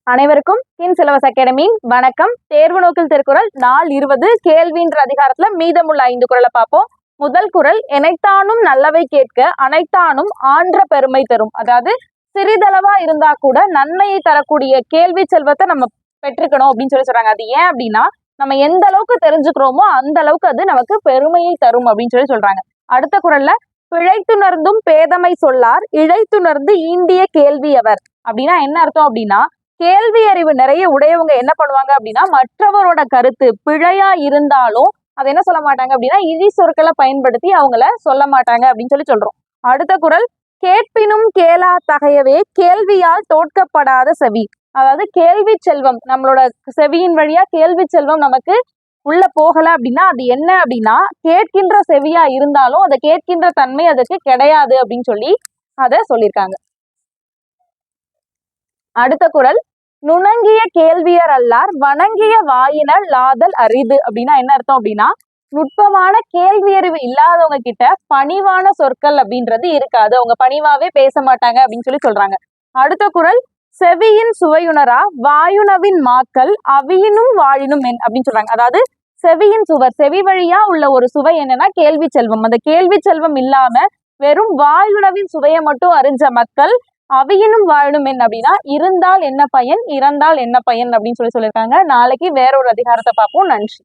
அனைவருக்கும் கின் சிலபஸ் அகாடமியின் வணக்கம். தேர்வு நோக்கில் திருக்குறள் நாள் 20 கேள்வின்ற அதிகாரத்துல மீதமுள்ள 5 குறளை பார்ப்போம். முதல் குறள், எனைத்தானும் நல்லவை கேட்க அனைத்தானும் ஆன்ற பெருமை தரும். அதாவது சிறிதளவா இருந்தா கூட நன்மையை தரக்கூடிய கேள்வி செல்வத்தை நம்ம பெற்றுக்கணும் அப்படின்னு சொல்றாங்க. அது ஏன் அப்படின்னா, நம்ம எந்த அளவுக்கு தெரிஞ்சுக்கிறோமோ அந்த அளவுக்கு அது நமக்கு பெருமையை தரும் அப்படின்னு சொல்றாங்க. அடுத்த குறள்ல, பிழைத்துணர்ந்தும் பேதமை சொல்லார் இழைத்துணர்ந்து ஈண்டிய கேள்வி அவர். அப்படின்னா என்ன அர்த்தம் அப்படின்னா, கேள்வி அறிவு நிறைய உடையவங்க என்ன பண்ணுவாங்க அப்படின்னா, மற்றவரோட கருத்து பிழையா இருந்தாலும் அதை என்ன சொல்ல மாட்டாங்க அப்படின்னா, இழி சொற்களை பயன்படுத்தி அவங்கள சொல்ல மாட்டாங்க அப்படின்னு சொல்றோம். அடுத்த குறள், கேட்பினும் கேளா தகையவே கேள்வியால் தோற்கப்படாத செவி. அதாவது கேள்வி செல்வம், நம்மளோட செவியின் வழியா கேள்வி செல்வம் நமக்கு உள்ள போகல அப்படின்னா அது என்ன அப்படின்னா, கேட்கின்ற செவியா இருந்தாலும் அதை கேட்கின்ற தன்மை அதுக்கு கிடையாது அப்படின்னு சொல்லி அதை சொல்லியிருக்காங்க. அடுத்த குறள், நுணங்கிய கேள்வியர் அல்லார் வணங்கிய வாயினர் லாதல் அரிது. அப்படின்னா என்ன அர்த்தம் அப்படின்னா, நுட்பமான கேள்வி அறிவு இல்லாதவங்க கிட்ட பணிவான சொற்கள் அப்படின்றது இருக்காது, அவங்க பணிவாவே பேச மாட்டாங்க அப்படின்னு சொல்றாங்க. அடுத்த குறள், செவியின் சுவையுணரா வாயுணவின் மாக்கள் அவியினும் வாழினும் என் அப்படின்னு சொல்றாங்க. அதாவது செவியின் சுவர், செவி வழியா உள்ள ஒரு சுவை என்னன்னா கேள்வி செல்வம். அந்த கேள்வி செல்வம் இல்லாம வெறும் வாயுணவின் சுவையை மட்டும் அறிஞ்ச மக்கள் அவையினும் வாழணும் என் அப்படின்னா, இருந்தால் என்ன பயன் இறந்தால் என்ன பயன் அப்படின்னு சொல்லியிருக்காங்க. நாளைக்கு வேற ஒரு அதிகாரத்தை பார்ப்போம். நன்றி.